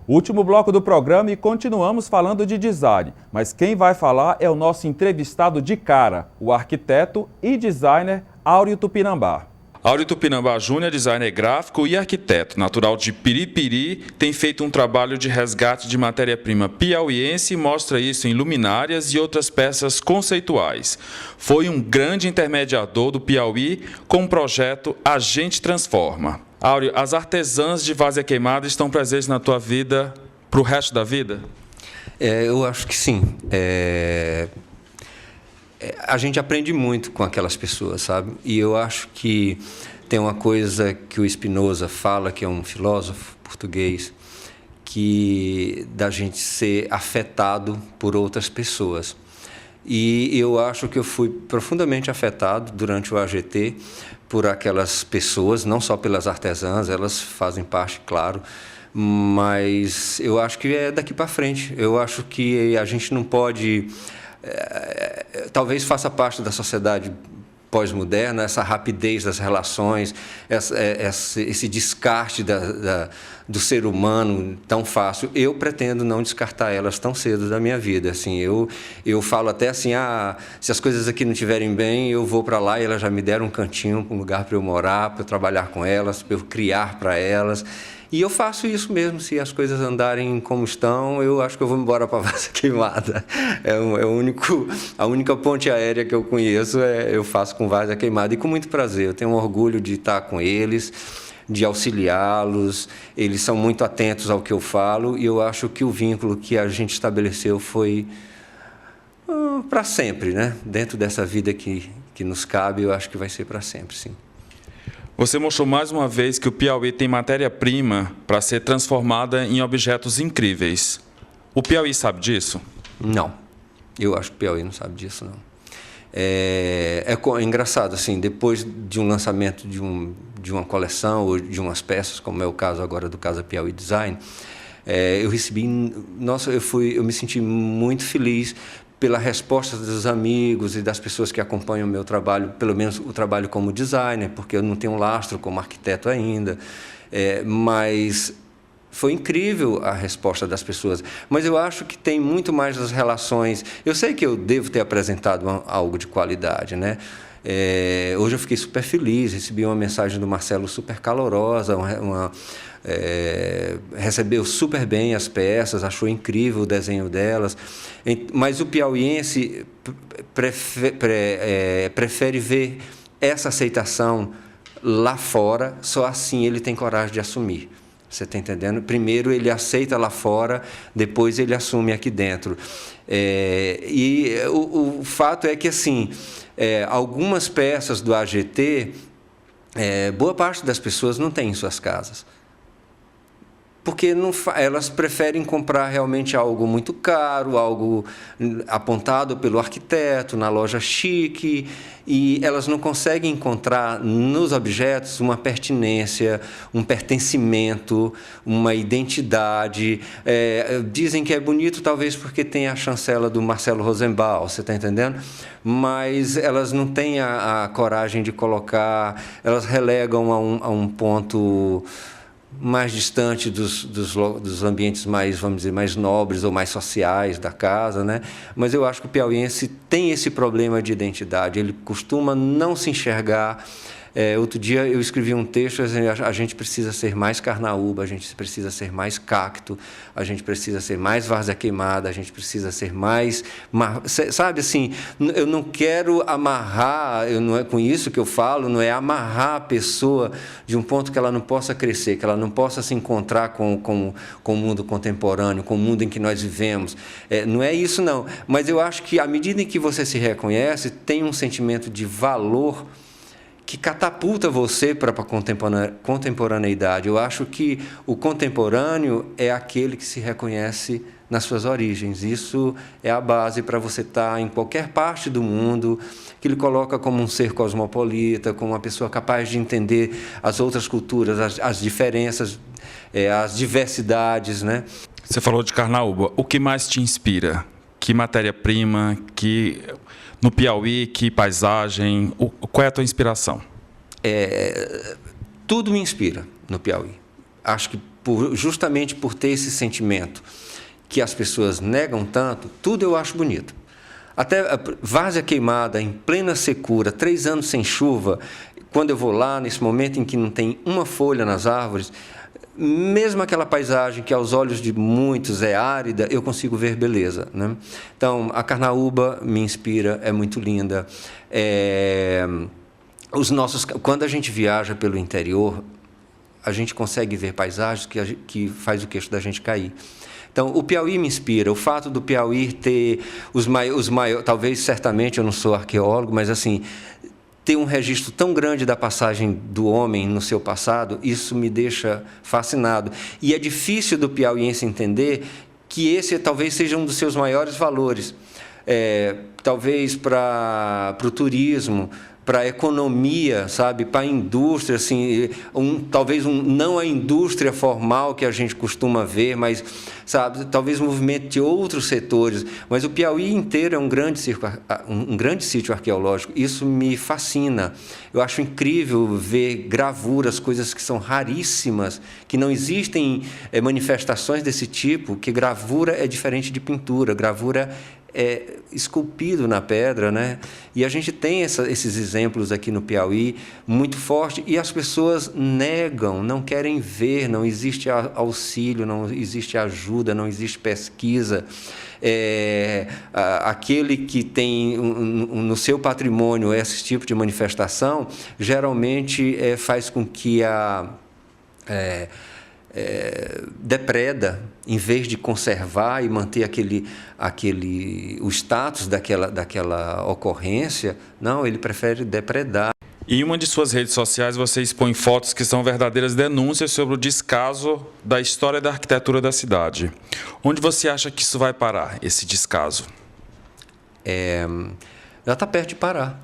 Último bloco do programa e continuamos falando de design, mas quem vai falar é o nosso entrevistado de cara, o arquiteto e designer Áureo Tupinambá. Áureo Tupinambá Júnior, designer gráfico e arquiteto, natural de Piripiri, tem feito um trabalho de resgate de matéria-prima piauiense e mostra isso em luminárias e outras peças conceituais. Foi um grande intermediador do Piauí com o projeto A Gente Transforma. Áureo, as artesãs de várzea queimada estão presentes na tua vida para o resto da vida? Eu acho que sim. A gente aprende muito com aquelas pessoas, sabe? E eu acho que tem uma coisa que o Spinoza fala, que é um filósofo português, que da gente ser afetado por outras pessoas. E eu acho que eu fui profundamente afetado durante o AGT por aquelas pessoas, não só pelas artesãs, elas fazem parte, claro, mas eu acho que é daqui para frente. Eu acho que a gente não pode... talvez faça parte da sociedade pós-moderna, essa rapidez das relações, esse descarte do ser humano tão fácil. Eu pretendo não descartar elas tão cedo da minha vida. Assim, eu falo até assim, se as coisas aqui não estiverem bem, eu vou para lá e elas já me deram um cantinho, um lugar para eu morar, para eu trabalhar com elas, para eu criar para elas. E eu faço isso mesmo, se as coisas andarem como estão, eu acho que eu vou embora para a Várzea Queimada. A única ponte aérea que eu conheço, eu faço com Várzea Queimada e com muito prazer. Eu tenho um orgulho de estar com eles, de auxiliá-los, eles são muito atentos ao que eu falo e eu acho que o vínculo que a gente estabeleceu foi para sempre, né? Dentro dessa vida que nos cabe, eu acho que vai ser para sempre, sim. Você mostrou mais uma vez que o Piauí tem matéria-prima para ser transformada em objetos incríveis. O Piauí sabe disso? Não. Eu acho que o Piauí não sabe disso, não. É engraçado, assim, depois de um lançamento de uma coleção ou de umas peças, como é o caso agora do Casa Piauí Design, eu recebi... Nossa, eu me senti muito feliz pela resposta dos amigos e das pessoas que acompanham o meu trabalho, pelo menos o trabalho como designer, porque eu não tenho lastro como arquiteto ainda, mas foi incrível a resposta das pessoas. Mas eu acho que tem muito mais das relações. Eu sei que eu devo ter apresentado algo de qualidade, né? Hoje eu fiquei super feliz, recebi uma mensagem do Marcelo super calorosa, recebeu super bem as peças, achou incrível o desenho delas, mas o piauiense prefere ver essa aceitação lá fora, só assim ele tem coragem de assumir. Você está entendendo? Primeiro ele aceita lá fora, depois ele assume aqui dentro. E o fato é que, assim, algumas peças do AGT, boa parte das pessoas não tem em suas casas. Porque elas preferem comprar realmente algo muito caro, algo apontado pelo arquiteto, na loja chique, e elas não conseguem encontrar nos objetos uma pertinência, um pertencimento, uma identidade. Dizem que é bonito, talvez porque tem a chancela do Marcelo Rosenbaum, você está entendendo? Mas elas não têm a coragem de colocar, elas relegam a um ponto mais distante dos ambientes mais, vamos dizer, mais nobres ou mais sociais da casa, né? Mas eu acho que o piauiense tem esse problema de identidade, ele costuma não se enxergar. Outro dia eu escrevi um texto, a gente precisa ser mais carnaúba, a gente precisa ser mais cacto, a gente precisa ser mais várzea queimada, a gente precisa ser mais... Sabe, assim, eu não quero amarrar, não é com isso que eu falo, não é amarrar a pessoa de um ponto que ela não possa crescer, que ela não possa se encontrar com o mundo contemporâneo, com o mundo em que nós vivemos. Não é isso, não. Mas eu acho que, à medida em que você se reconhece, tem um sentimento de valor que catapulta você para a contemporaneidade. Eu acho que o contemporâneo é aquele que se reconhece nas suas origens. Isso é a base para você estar em qualquer parte do mundo, que ele coloca como um ser cosmopolita, como uma pessoa capaz de entender as outras culturas, as diferenças, as diversidades, né? Você falou de carnaúba. O que mais te inspira? Que matéria-prima? No Piauí, que paisagem? Qual é a tua inspiração? Tudo me inspira no Piauí. Acho que justamente por ter esse sentimento que as pessoas negam tanto, tudo eu acho bonito. Até a várzea queimada, em plena secura, 3 anos sem chuva, quando eu vou lá, nesse momento em que não tem uma folha nas árvores, mesmo aquela paisagem que aos olhos de muitos é árida, eu consigo ver beleza, né? Então, a Carnaúba me inspira, é muito linda. Quando a gente viaja pelo interior, a gente consegue ver paisagens que faz o queixo da gente cair. Então, o Piauí me inspira. O fato do Piauí ter os maiores, talvez, certamente, eu não sou arqueólogo, mas assim, ter um registro tão grande da passagem do homem no seu passado, isso me deixa fascinado. E é difícil do piauiense entender que esse talvez seja um dos seus maiores valores. Talvez para o turismo, para a economia, sabe, para a indústria, assim, talvez não a indústria formal que a gente costuma ver, mas, sabe, talvez um movimento de outros setores. Mas o Piauí inteiro é um grande sítio arqueológico. Isso me fascina. Eu acho incrível ver gravuras, coisas que são raríssimas, que não existem manifestações desse tipo, que gravura é diferente de pintura. Gravura é esculpido na pedra, né? E a gente tem esses exemplos aqui no Piauí muito forte, e as pessoas negam, não querem ver, não existe auxílio, não existe ajuda, não existe pesquisa. Aquele que tem no seu patrimônio esse tipo de manifestação, geralmente faz com que depreda, em vez de conservar e manter o status daquela ocorrência, não, ele prefere depredar. Em uma de suas redes sociais, você expõe fotos que são verdadeiras denúncias sobre o descaso da história da arquitetura da cidade. Onde você acha que isso vai parar, esse descaso? Já está perto de parar.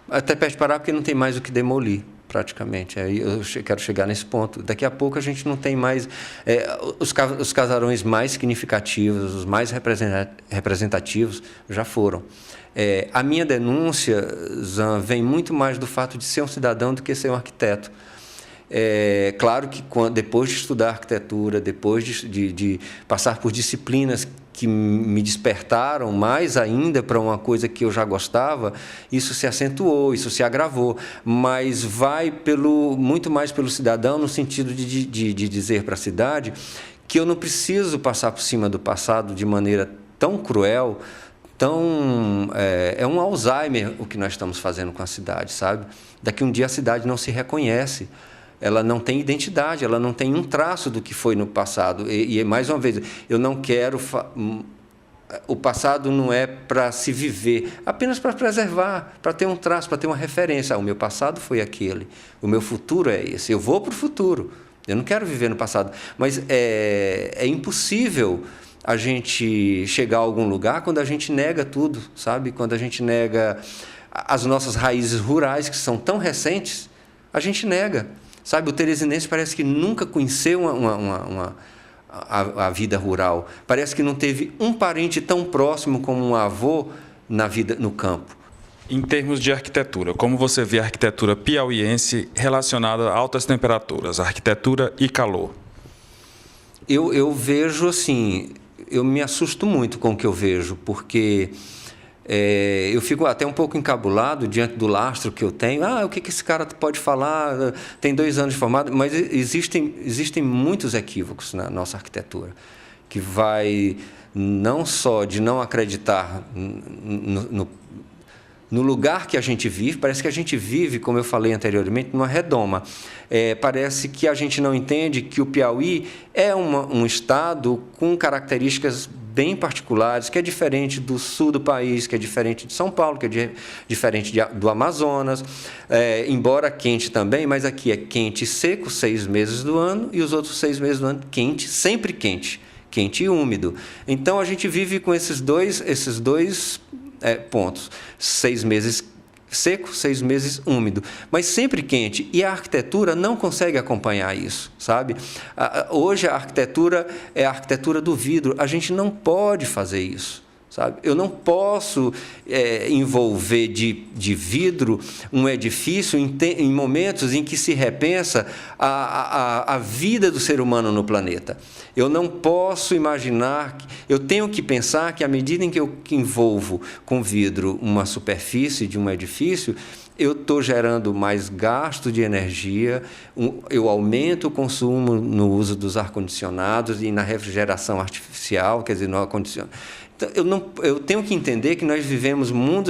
Até perto de parar porque não tem mais o que demolir, praticamente. Aí eu quero chegar nesse ponto. Daqui a pouco a gente não tem mais os casarões mais significativos, os mais representativos já foram. A minha denúncia, Zan, vem muito mais do fato de ser um cidadão do que ser um arquiteto. Claro que depois de estudar arquitetura, depois de passar por disciplinas que me despertaram mais ainda para uma coisa que eu já gostava, isso se acentuou, isso se agravou, mas vai muito mais pelo cidadão, no sentido de dizer para a cidade que eu não preciso passar por cima do passado de maneira tão cruel, é um Alzheimer o que nós estamos fazendo com a cidade, sabe? Daqui um dia a cidade não se reconhece. Ela não tem identidade, ela não tem um traço do que foi no passado. E mais uma vez, eu não quero... O passado não é para se viver, apenas para preservar, para ter um traço, para ter uma referência. O meu passado foi aquele, o meu futuro é esse. Eu vou para o futuro, eu não quero viver no passado. Mas é impossível a gente chegar a algum lugar quando a gente nega tudo, sabe? Quando a gente nega as nossas raízes rurais, que são tão recentes, a gente nega. Sabe, o teresinense parece que nunca conheceu a vida rural. Parece que não teve um parente tão próximo como um avô na vida no campo. Em termos de arquitetura, como você vê a arquitetura piauiense relacionada a altas temperaturas, arquitetura e calor? Eu vejo assim, eu me assusto muito com o que eu vejo, porque... eu fico até um pouco encabulado diante do lastro que eu tenho. O que esse cara pode falar? Tem 2 anos de formado, mas existem muitos equívocos na nossa arquitetura, que vai não só de não acreditar no lugar que a gente vive. Parece que a gente vive, como eu falei anteriormente, numa redoma. Parece que a gente não entende que o Piauí é um estado com características bem particulares, que é diferente do sul do país, que é diferente de São Paulo, que é diferente do Amazonas, embora quente também, mas aqui é quente e seco 6 meses do ano, e os outros 6 meses do ano quente, sempre quente e úmido. Então a gente vive com esses dois pontos, 6 meses seco, 6 meses úmido, mas sempre quente, e a arquitetura não consegue acompanhar isso, sabe? Hoje a arquitetura é a arquitetura do vidro, a gente não pode fazer isso, sabe? Eu não posso envolver de vidro um edifício em momentos em que se repensa a vida do ser humano no planeta. Eu não posso imaginar, eu tenho que pensar que à medida em que eu envolvo com vidro uma superfície de um edifício, eu estou gerando mais gasto de energia, eu aumento o consumo no uso dos ar-condicionados e na refrigeração artificial, quer dizer, no ar-condicionado. Então, eu tenho que entender que nós vivemos num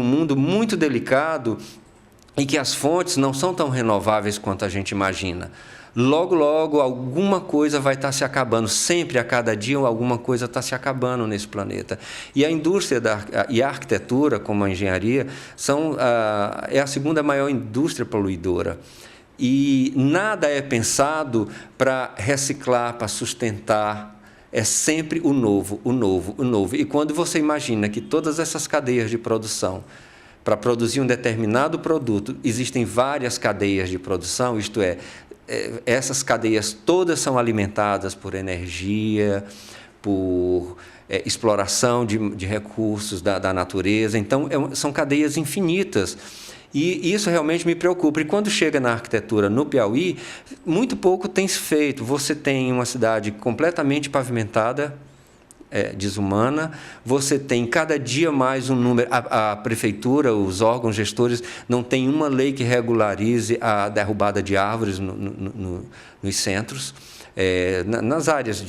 mundo muito delicado e que as fontes não são tão renováveis quanto a gente imagina. Logo, logo, alguma coisa vai estar se acabando. Sempre, a cada dia, alguma coisa está se acabando nesse planeta. E a indústria e a arquitetura, como a engenharia, é a segunda maior indústria poluidora. E nada é pensado para reciclar, para sustentar. É sempre o novo, o novo, o novo. E quando você imagina que todas essas cadeias de produção, para produzir um determinado produto, existem várias cadeias de produção, isto é, essas cadeias todas são alimentadas por energia, por exploração de recursos da natureza. Então, são cadeias infinitas. E isso realmente me preocupa. E quando chega na arquitetura no Piauí, muito pouco tem se feito. Você tem uma cidade completamente pavimentada, desumana, você tem cada dia mais um número, a prefeitura, os órgãos gestores não tem uma lei que regularize a derrubada de árvores nos centros, nas áreas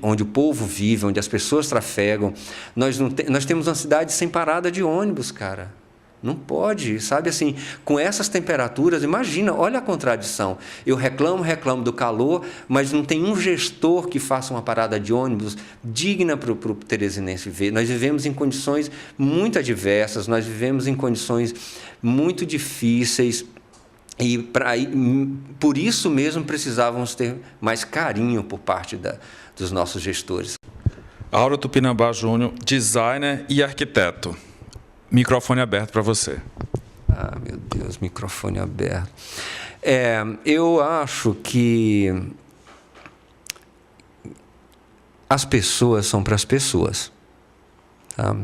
onde o povo vive, onde as pessoas trafegam. Nós temos uma cidade sem parada de ônibus, cara. Não pode, sabe assim, com essas temperaturas, imagina, olha a contradição. Eu reclamo do calor, mas não tem um gestor que faça uma parada de ônibus digna para o teresinense ver. Nós vivemos em condições muito adversas, nós vivemos em condições muito difíceis e por isso mesmo precisávamos ter mais carinho por parte dos nossos gestores. Áureo Tupinambá Júnior, designer e arquiteto. Microfone aberto para você. Ah, meu Deus, microfone aberto. Eu acho que as pessoas são para as pessoas. Tá?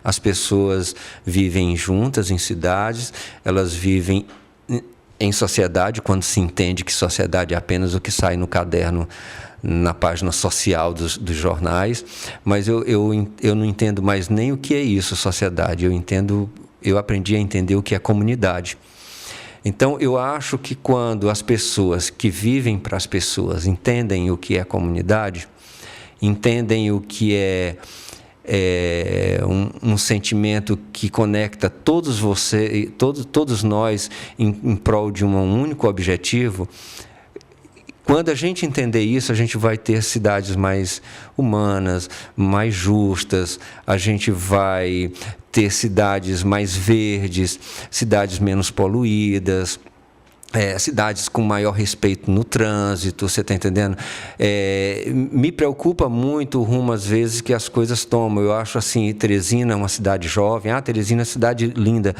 As pessoas vivem juntas em cidades, elas vivem em sociedade, quando se entende que sociedade é apenas o que sai no caderno, na página social dos jornais, mas eu não entendo mais nem o que é isso, sociedade. Eu aprendi a entender o que é comunidade. Então, eu acho que quando as pessoas que vivem para as pessoas entendem o que é comunidade, entendem o que é um sentimento que conecta todos nós em prol de um único objetivo. Quando a gente entender isso, a gente vai ter cidades mais humanas, mais justas, a gente vai ter cidades mais verdes, cidades menos poluídas, cidades com maior respeito no trânsito, você está entendendo? Me preocupa muito o rumo, às vezes, que as coisas tomam. Eu acho assim, Teresina é uma cidade jovem. Teresina é uma cidade linda.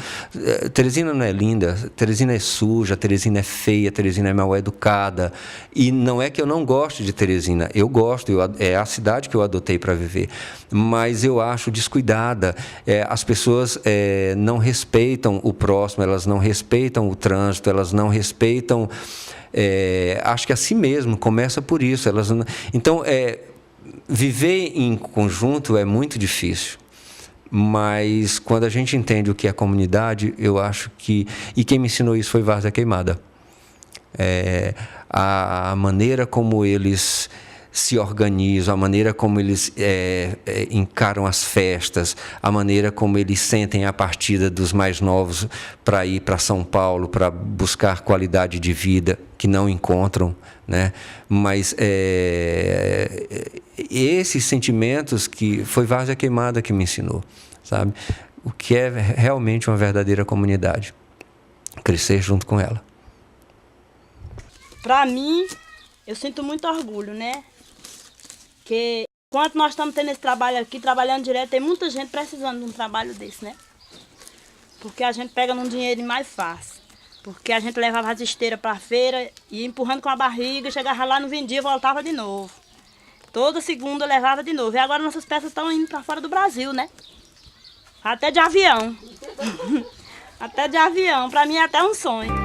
Teresina não é linda, Teresina é suja, Teresina é feia, Teresina é mal educada. E não é que eu não goste de Teresina, eu gosto, é a cidade que eu adotei para viver. Mas eu acho descuidada. As pessoas não respeitam o próximo, elas não respeitam o trânsito, elas não respeitam, acho que a si mesmo, começa por isso. Então, viver em conjunto é muito difícil, mas quando a gente entende o que é comunidade, eu acho que... E quem me ensinou isso foi Várzea Queimada. A maneira como eles se organizam, a maneira como eles encaram as festas, a maneira como eles sentem a partida dos mais novos para ir para São Paulo, para buscar qualidade de vida que não encontram, né? Mas esses sentimentos que foi Várzea Queimada que me ensinou, sabe? O que é realmente uma verdadeira comunidade. Crescer junto com ela. Para mim, eu sinto muito orgulho, né? Porque enquanto nós estamos tendo esse trabalho aqui, trabalhando direto, tem muita gente precisando de um trabalho desse, né? Porque a gente pega num dinheiro mais fácil. Porque a gente levava as esteiras para a feira, ia empurrando com a barriga, chegava lá, não vendia, voltava de novo. Toda segunda eu levava de novo. E agora nossas peças estão indo para fora do Brasil, né? Até de avião. Até de avião. Para mim é até um sonho.